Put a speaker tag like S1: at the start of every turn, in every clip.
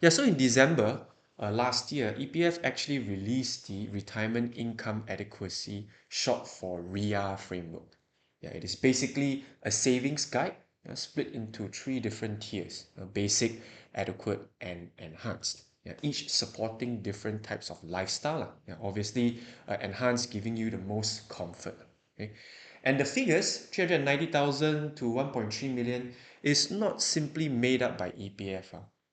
S1: Yeah, so in December last year, EPF actually released the Retirement Income Adequacy, short for RIA framework. Yeah, it is basically a savings guide split into three different tiers: basic, adequate, and enhanced. Yeah, each supporting different types of lifestyle. Yeah, obviously, enhanced giving you the most comfort. Okay, and the figures 390,000 to 1.3 million is not simply made up by EPF.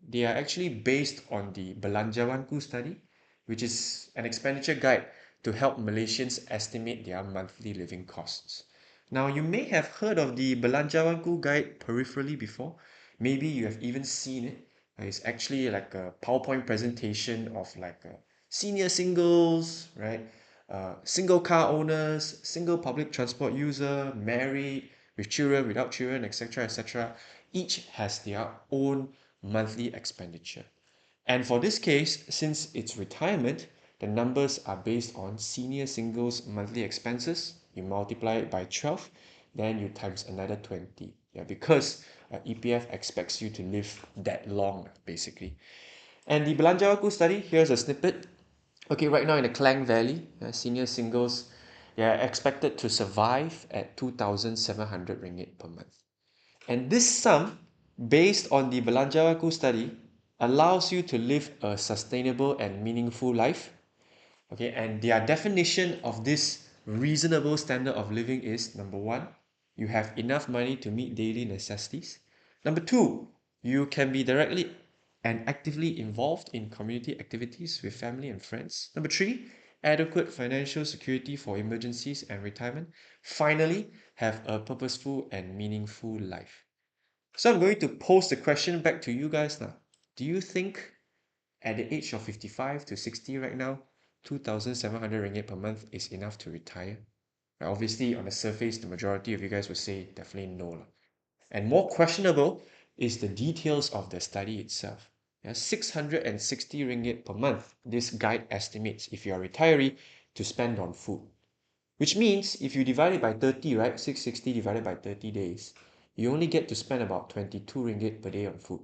S1: They are actually based on the Belanjawanku study, which is an expenditure guide to help Malaysians estimate their monthly living costs. Now, you may have heard of the Belanjawanku guide peripherally before. Maybe you have even seen it. It's actually like a PowerPoint presentation of like senior singles, right? Single car owners, single public transport user, married, with children, without children, etc., etc. Each has their own monthly expenditure. And for this case, since it's retirement, the numbers are based on senior singles monthly expenses. You multiply it by 12, then you times another 20. Yeah, because EPF expects you to live that long, basically. And the Belanjawaku study, here's a snippet. Okay, right now in the Klang Valley, senior singles, they are expected to survive at 2,700 ringgit per month. And this sum, based on the Belanjawaku study, allows you to live a sustainable and meaningful life. Okay, and their definition of this reasonable standard of living is: number one, you have enough money to meet daily necessities. Number two, you can be directly and actively involved in community activities with family and friends. Number three, adequate financial security for emergencies and retirement. Finally, have a purposeful and meaningful life. So I'm going to pose the question back to you guys now. Do you think at the age of 55 to 60 right now, 2,700 ringgit per month is enough to retire? Obviously, on the surface, the majority of you guys would say definitely no. And more questionable is the details of the study itself. 660 ringgit per month, this guide estimates if you're a retiree to spend on food. Which means if you divide it by 30, right? 660 divided by 30 days, you only get to spend about 22 ringgit per day on food.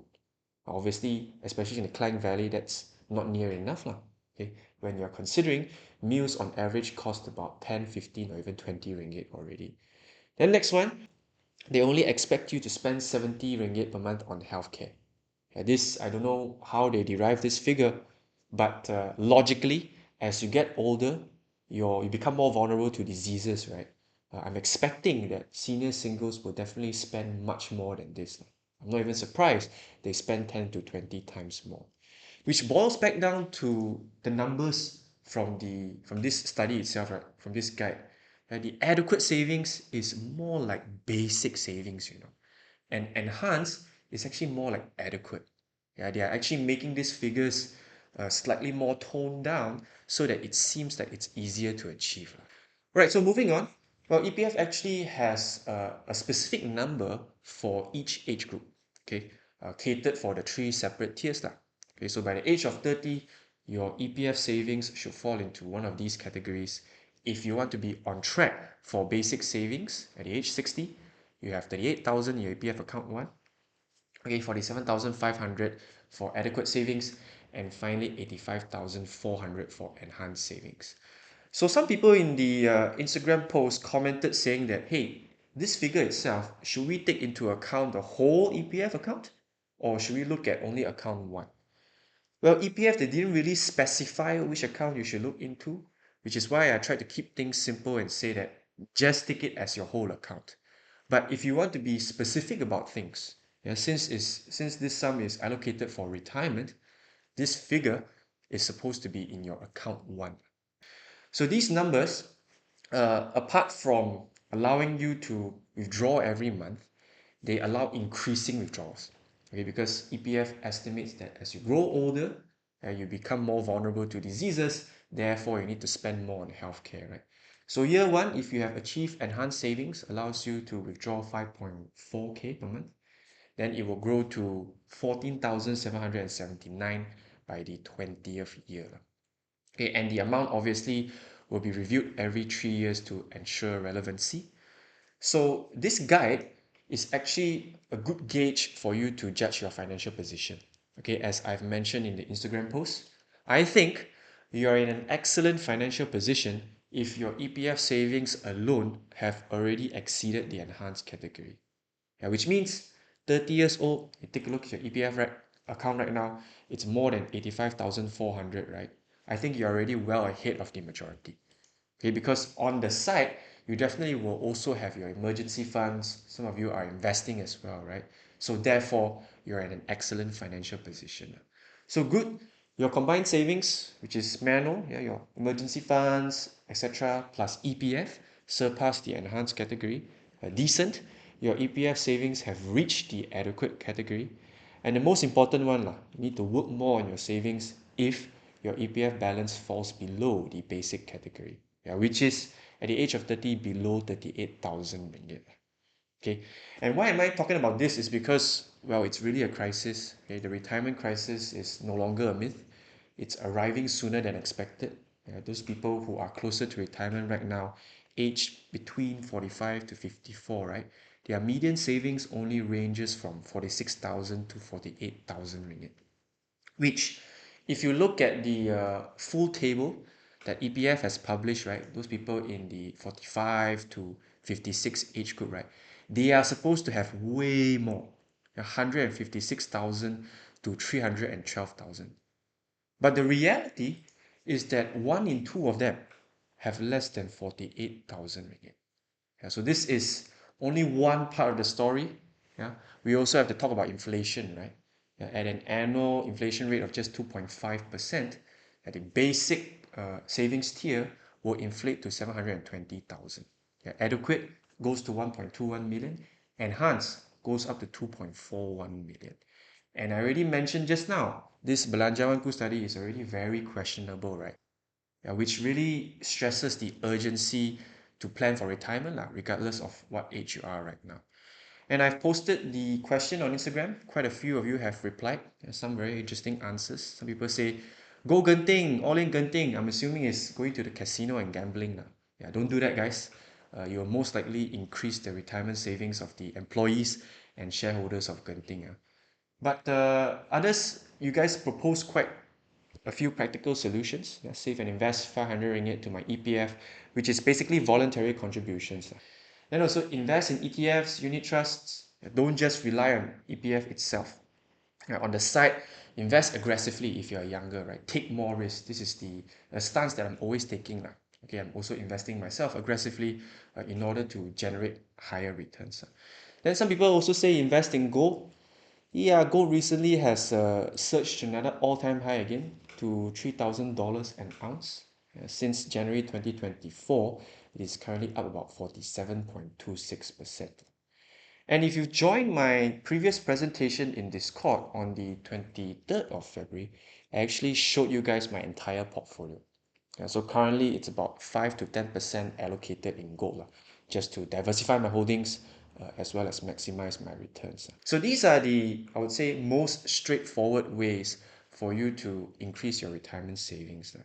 S1: Obviously, especially in the Klang Valley, that's not near enough lah. Okay, when you're considering meals on average cost about 10, 15, or even 20 ringgit already. Then next one, they only expect you to spend 70 ringgit per month on healthcare. This, I don't know how they derive this figure, but logically, as you get older, you become more vulnerable to diseases, right? I'm expecting that senior singles will definitely spend much more than this. I'm not even surprised they spend 10 to 20 times more, which boils back down to the numbers from this study itself, right? From this guide. The adequate savings is more like basic savings, and enhanced is actually more like adequate. Yeah, they are actually making these figures slightly more toned down so that it seems like it's easier to achieve. Right, so moving on. Well, EPF actually has a specific number for each age group, okay, catered for the three separate tiers. Okay, so by the age of 30, your EPF savings should fall into one of these categories. If you want to be on track for basic savings at the age 60, you have 38,000 in your EPF account 1, okay, 47,500 for adequate savings, and finally 85,400 for enhanced savings. So some people in the Instagram post commented saying that, hey, this figure itself, should we take into account the whole EPF account, or should we look at only account 1? Well, EPF, they didn't really specify which account you should look into, which is why I tried to keep things simple and say that just take it as your whole account. But if you want to be specific about things, since this sum is allocated for retirement, this figure is supposed to be in your account 1. So these numbers, apart from allowing you to withdraw every month, they allow increasing withdrawals. Okay, because EPF estimates that as you grow older, you become more vulnerable to diseases, therefore you need to spend more on healthcare, right? So year one, if you have achieved enhanced savings, allows you to withdraw 5.4K per month, then it will grow to 14,779 by the 20th year. Okay, and the amount obviously will be reviewed every 3 years to ensure relevancy. So this guide is actually a good gauge for you to judge your financial position. okay, as I've mentioned in the Instagram post, I think you are in an excellent financial position if your EPF savings alone have already exceeded the enhanced category. Yeah, which means 30 years old, you take a look at your EPF account right now, it's more than 85,400, right? I think you're already well ahead of the majority. Okay, because on the side, you definitely will also have your emergency funds. Some of you are investing as well, right? So therefore, you're in an excellent financial position. So good, your combined savings, which is manual, yeah, your emergency funds, etc., plus EPF, surpass the enhanced category. Decent, your EPF savings have reached the adequate category. And the most important one, you need to work more on your savings if your EPF balance falls below the basic category, yeah, which is at the age of 30 below 38,000 ringgit. Okay, and why am I talking about this is because, well, it's really a crisis. Okay, the retirement crisis is no longer a myth. It's arriving sooner than expected. Yeah, those people who are closer to retirement right now, aged between 45 to 54, right? Their median savings only ranges from 46,000 to 48,000 ringgit, which if you look at the full table that EPF has published, right, those people in the 45 to 56 age group, right, they are supposed to have way more, 156,000 to 312,000. But the reality is that one in two of them have less than 48,000 ringgit. Yeah, so this is only one part of the story. Yeah, we also have to talk about inflation, right? Yeah, at an annual inflation rate of just 2.5%, at the basic savings tier will inflate to 720,000. Yeah, adequate goes to 1.21 million, enhanced goes up to 2.41 million. And I already mentioned just now, this Belanjawanku study is already very questionable, right? Yeah, which really stresses the urgency to plan for retirement, regardless of what age you are right now. And I've posted the question on Instagram. Quite a few of you have replied. There's some very interesting answers. Some people say, go Genting, all in Genting. I'm assuming it's going to the casino and gambling now. Yeah, don't do that, guys. You'll most likely increase the retirement savings of the employees and shareholders of Genting. But others, you guys propose quite a few practical solutions. Yeah, save and invest 500 ringgit to my EPF, which is basically voluntary contributions. Then also invest in ETFs, unit trusts. Don't just rely on EPF itself. On the side, invest aggressively if you're younger, right? Take more risk. This is the stance that I'm always taking. Okay, I'm also investing myself aggressively in order to generate higher returns. Then some people also say invest in gold. Yeah, gold recently has surged to another all-time high again to $3,000 an ounce. Since January 2024, it is currently up about 47.26%. And if you've joined my previous presentation in Discord on the 23rd of February, I actually showed you guys my entire portfolio. So currently it's about 5 to 10% allocated in gold, just to diversify my holdings as well as maximize my returns. So these are the, I would say, most straightforward ways for you to increase your retirement savings.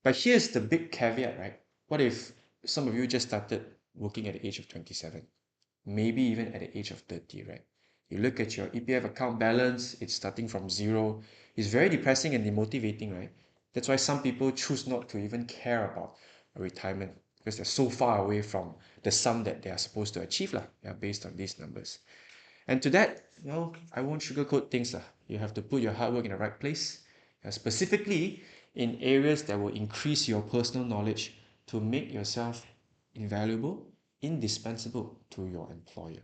S1: But here's the big caveat, right? What if some of you just started working at the age of 27, maybe even at the age of 30, right? You look at your EPF account balance, it's starting from zero. It's very depressing and demotivating, right? That's why some people choose not to even care about a retirement because they're so far away from the sum that they are supposed to achieve, yeah, based on these numbers. And to that, I won't sugarcoat things. You have to put your hard work in the right place, specifically in areas that will increase your personal knowledge to make yourself invaluable, indispensable to your employer.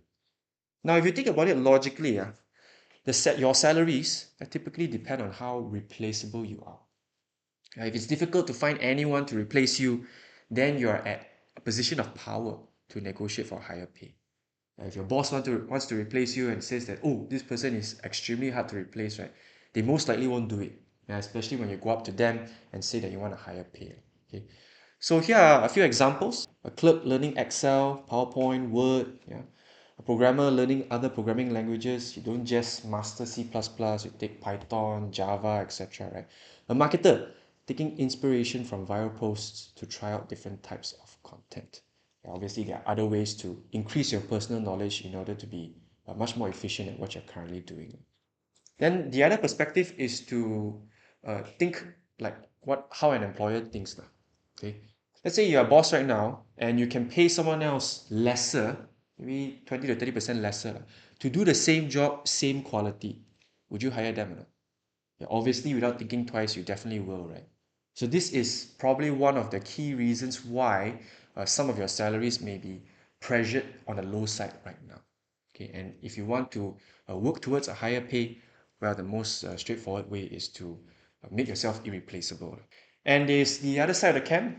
S1: Now, if you think about it logically, your salaries typically depend on how replaceable you are. If it's difficult to find anyone to replace you, then you are at a position of power to negotiate for higher pay. If your boss wants to replace you and says that, oh, this person is extremely hard to replace, right? They most likely won't do it, especially when you go up to them and say that you want a higher pay. Okay, so here are a few examples. A clerk learning Excel, PowerPoint, Word, a programmer learning other programming languages. You don't just master C++, you take Python, Java, etc., right? A marketer taking inspiration from viral posts to try out different types of content. Obviously, there are other ways to increase your personal knowledge in order to be much more efficient at what you're currently doing. Then the other perspective is to think like how an employer thinks lah. Okay, let's say you're a boss right now and you can pay someone else lesser, maybe 20 to 30% lesser lah, to do the same job, same quality. Would you hire them or not? Yeah, obviously, without thinking twice, you definitely will, right? So this is probably one of the key reasons why some of your salaries may be pressured on the low side right now. Okay, and if you want to work towards a higher pay, well, the most straightforward way is to make yourself irreplaceable. And there's the other side of the camp,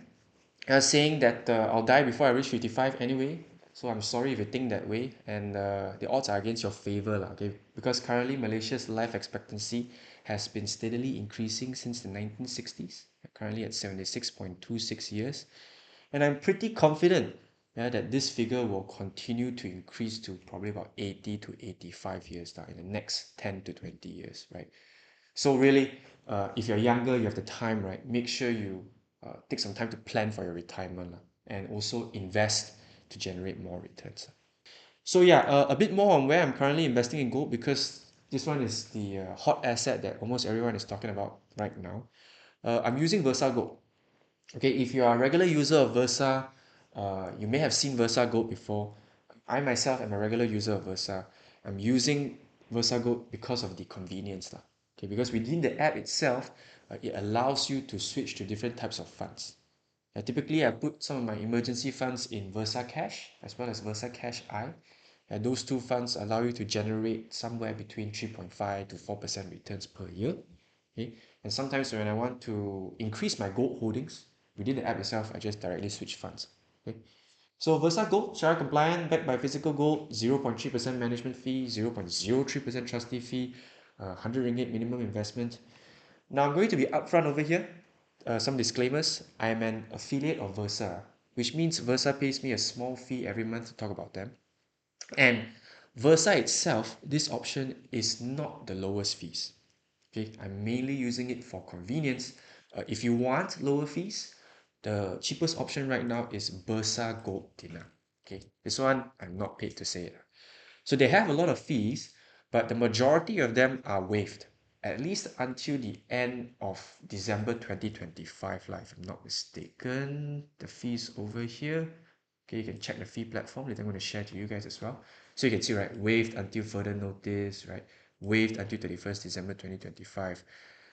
S1: saying that I'll die before I reach 55 anyway. So I'm sorry if you think that way, and the odds are against your favor, lah, okay? Because currently Malaysia's life expectancy has been steadily increasing since the 1960s, currently at 76.26 years. And I'm pretty confident, yeah, that this figure will continue to increase to probably about 80 to 85 years now in the next 10 to 20 years, right? So really, if you're younger, you have the time, right? Make sure you take some time to plan for your retirement lah, and also invest to generate more returns. So yeah, a bit more on where I'm currently investing in gold, because this one is the hot asset that almost everyone is talking about right now. I'm using Versa Gold. Okay, if you are a regular user of Versa, you may have seen Versa Gold before. I myself am a regular user of Versa. I'm using Versa Gold because of the convenience lah. Okay, because within the app itself, it allows you to switch to different types of funds. Typically, I put some of my emergency funds in Versa Cash as well as Versa Cash I. Those two funds allow you to generate somewhere between 3.5 to 4% returns per year. Okay, and sometimes when I want to increase my gold holdings within the app itself, I just directly switch funds. Okay, so Versa Gold, Sharia compliant, backed by physical gold, 0.3% management fee, 0.03% trustee fee, 100 ringgit minimum investment. Now I'm going to be upfront over here. Some disclaimers. I am an affiliate of Versa, which means Versa pays me a small fee every month to talk about them. And Versa itself, this option is not the lowest fees. Okay, I'm mainly using it for convenience. If you want lower fees, the cheapest option right now is Versa Gold Dinner. Okay, this one I'm not paid to say it. So they have a lot of fees, but the majority of them are waived, at least until the end of December 2025, if I'm not mistaken. The fees over here. Okay, you can check the fee platform that I'm going to share to you guys as well. So you can see, right, waived until further notice, right? Waived until 31st December 2025.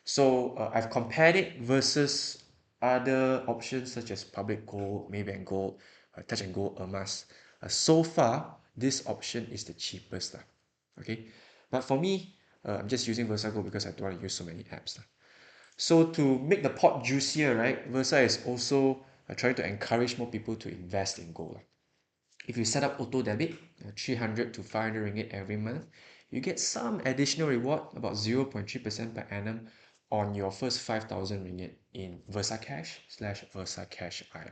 S1: So I've compared it versus other options such as Public Gold, Maybank Gold, Touch and Go, Emas. So far, this option is the cheapest. Okay, but for me, I'm just using Versa Gold because I don't want to use so many apps. So to make the pot juicier, right, Versa is also trying to encourage more people to invest in gold. If you set up auto debit, 300 to 500 ringgit every month, you get some additional reward, about 0.3% per annum on your first 5,000 ringgit in Versa Cash slash Versa Cash I.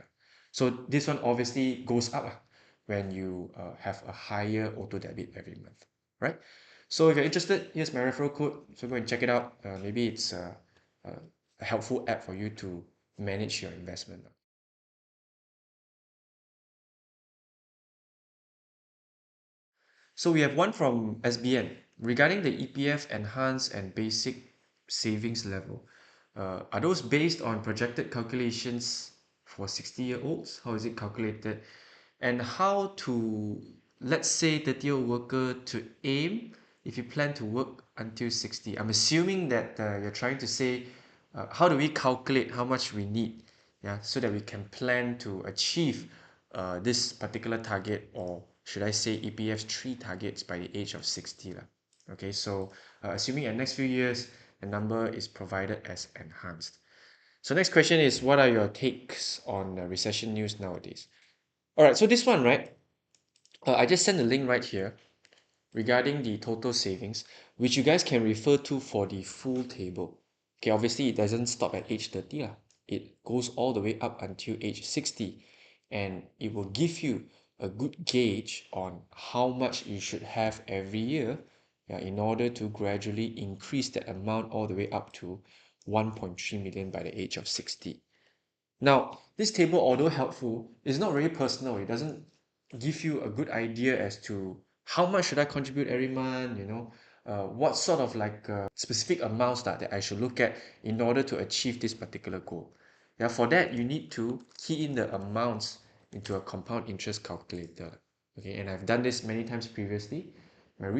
S1: So this one obviously goes up when you have a higher auto debit every month, right? So if you're interested, here's my referral code. So go and check it out. Maybe it's a helpful app for you to manage your investment. So we have one from SBN regarding the EPF enhanced and basic savings level. Are those based on projected calculations for 60-year-olds? How is it calculated? And how to, let's say, 30-year worker to aim if you plan to work until 60? I'm assuming that you're trying to say, how do we calculate how much we need, yeah, so that we can plan to achieve this particular target, or should I say EPF's 3 targets by the age of 60 lah. Okay, so assuming in the next few years the number is provided as enhanced. So next question is, what are your takes on recession news nowadays? All right, so this one, right, I just sent the link right here regarding the total savings, which you guys can refer to for the full table. Okay, obviously it doesn't stop at age 30 lah. It goes all the way up until age 60, and it will give you a good gauge on how much you should have every year, yeah, in order to gradually increase that amount all the way up to 1.3 million by the age of 60. Now, this table, although helpful, is not really personal. It doesn't give you a good idea as to how much should I contribute every month, what sort of like specific amounts that I should look at in order to achieve this particular goal. Yeah, for that you need to key in the amounts into a compound interest calculator. Okay, and I've done this many times previously. I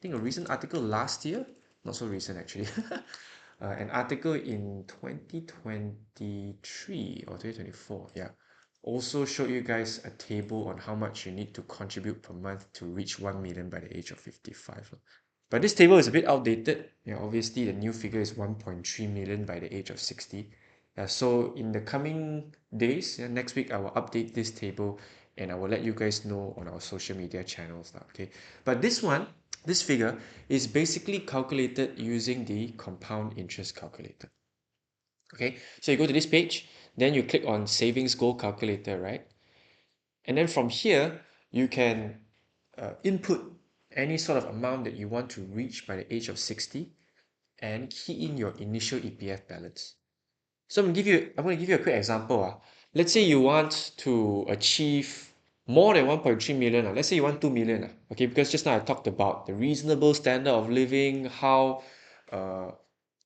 S1: think a recent article last year, not so recent actually, an article in 2023 or 2024, yeah, also showed you guys a table on how much you need to contribute per month to reach 1 million by the age of 55. But this table is a bit outdated. Yeah, obviously the new figure is 1.3 million by the age of 60. So in the coming days, yeah, next week I will update this table and I will let you guys know on our social media channels now, okay? But this figure is basically calculated using the compound interest calculator. Okay, so you go to this page, then you click on savings goal calculator, right? And then from here, you can input any sort of amount that you want to reach by the age of 60 and key in your initial EPF balance. So I'm going to give you a quick example. Let's say you want to achieve more than 1.3 million. Let's say you want 2 million. Okay, because just now I talked about the reasonable standard of living, how uh,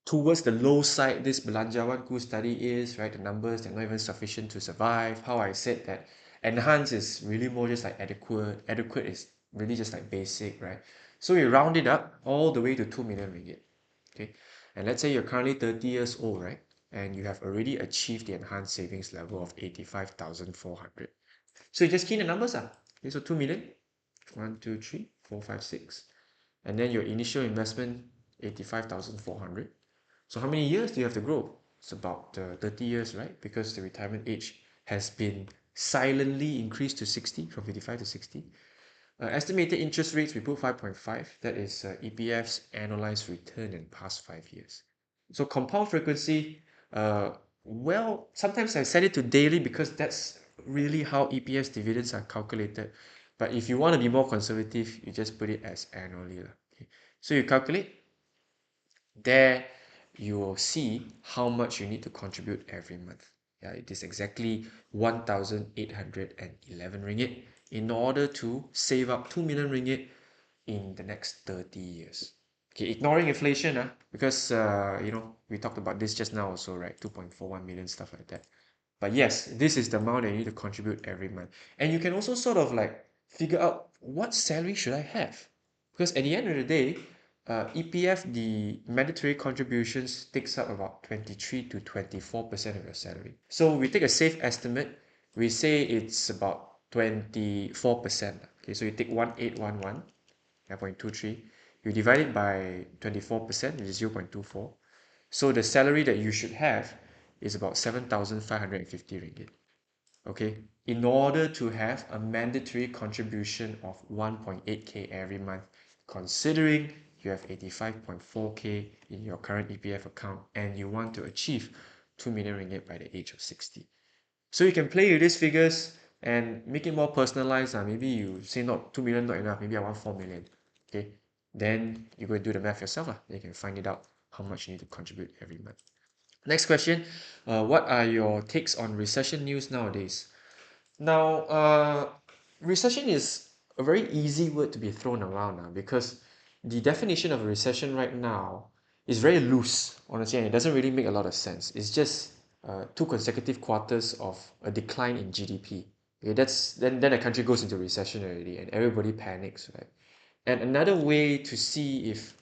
S1: towards the low side this Belanjawanku study is, right? The numbers, they're not even sufficient to survive. How I said that enhance is really more just like adequate. Adequate is really just like basic, right? So we round it up all the way to 2 million ringgit. Okay. And let's say you're currently 30 years old, right? And you have already achieved the enhanced savings level of 85,400. So you just key in the numbers. Okay, so 2 million, 1, 2, 3, 4, 5, 6. And then your initial investment, 85,400. So how many years do you have to grow? It's about 30 years, right? Because the retirement age has been silently increased to 60, from 55 to 60. Estimated interest rates, we put 5.5. That is EPF's annualized return in past 5 years. So compound frequency, well, sometimes I set it to daily because that's really how EPF's dividends are calculated. But if you want to be more conservative, you just put it as annually. Okay. So you calculate, there you will see how much you need to contribute every month. Yeah, it is exactly 1,811 ringgit in order to save up 2 million ringgit in the next 30 years. Okay, ignoring inflation, because we talked about this just now also, right? 2.41 million, stuff like that. But yes, this is the amount that you need to contribute every month. And you can also sort of like figure out what salary should I have? Because at the end of the day, EPF, the mandatory contributions takes up about 23 to 24% of your salary. So we take a safe estimate, we say it's about 24%. Okay, so you take 1811, 0.23, you divide it by 24%, which is 0.24. So the salary that you should have is about 7,550 ringgit. Okay, in order to have a mandatory contribution of 1.8k every month, considering you have 85.4k in your current EPF account and you want to achieve 2 million ringgit by the age of 60. So you can play with these figures and make it more personalized. Maybe you say not 2 million not enough, maybe I want 4 million. Okay, then you go and do the math yourself. Then you can find it out how much you need to contribute every month. Next question, what are your takes on recession news nowadays? Now, recession is a very easy word to be thrown around now because the definition of a recession right now is very loose, honestly, and it doesn't really make a lot of sense. It's just two consecutive quarters of a decline in GDP. Okay, then a country goes into recession already, and everybody panics, right? And another way to see if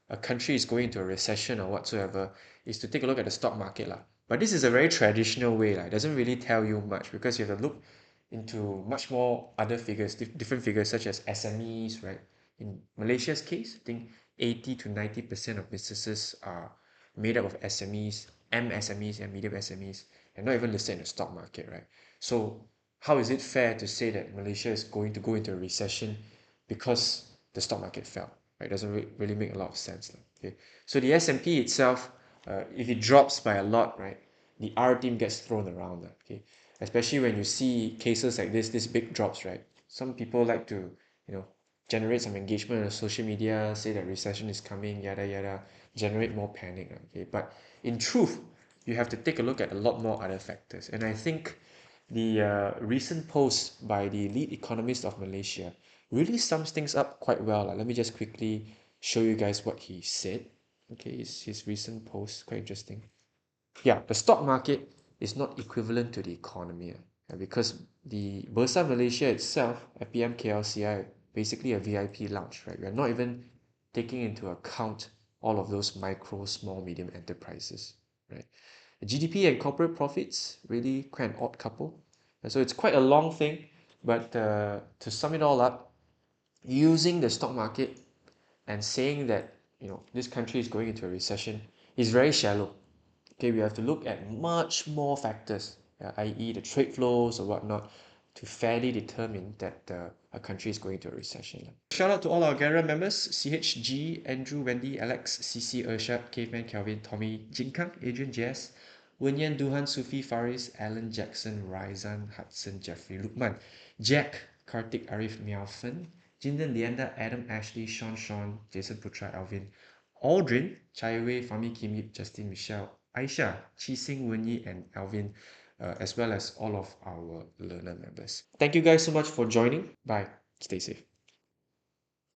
S1: a country is going into a recession or whatsoever is to take a look at the stock market lah. But this is a very traditional way lah. It doesn't really tell you much because you have to look into much more other figures, different figures such as SMEs, right? In Malaysia's case, I think 80 to 90% of businesses are made up of SMEs, MSMEs, and medium SMEs, and not even listed in the stock market, right? So how is it fair to say that Malaysia is going to go into a recession because the stock market fell? Right? It doesn't really make a lot of sense. Okay, so the S&P itself, if it drops by a lot, right, the R team gets thrown around. Okay, especially when you see cases like this big drops, right? Some people like to, generate some engagement on social media, say that recession is coming, yada yada, generate more panic. Okay, but in truth, you have to take a look at a lot more other factors. And I think the recent post by the lead economist of Malaysia really sums things up quite well. Let me just quickly show you guys what he said. Okay, his recent post, quite interesting. Yeah, the stock market is not equivalent to the economy because the Bursa Malaysia itself, FPM KLCI, basically a VIP lounge, right? We're not even taking into account all of those micro, small, medium enterprises, right? The GDP and corporate profits, really quite an odd couple. And so it's quite a long thing, but to sum it all up, using the stock market and saying that this country is going into a recession is very shallow. Okay, we have to look at much more factors, i.e. the trade flows or whatnot, to fairly determine that a country is going into a recession. Shout out to all our Gara members: CHG, Andrew, Wendy, Alex, CC, Urshad, Caveman, Kelvin, Tommy, Jinkang, Adrian, Jess, Wenyan, Duhan, Sufi, Faris, Alan, Jackson, Raizan, Hudson, Jeffrey, Lukman, Jack, Kartik, Arif, Miaofen, Jinden, Leander, Adam, Ashley, Sean, Jason, Putra, Alvin, Aldrin, Chai Wei, Fami, Kim Yip, Justin, Michelle, Aisha, Chi Sing, Wenyi, and Alvin, as well as all of our learner members. Thank you guys so much for joining. Bye. Stay safe.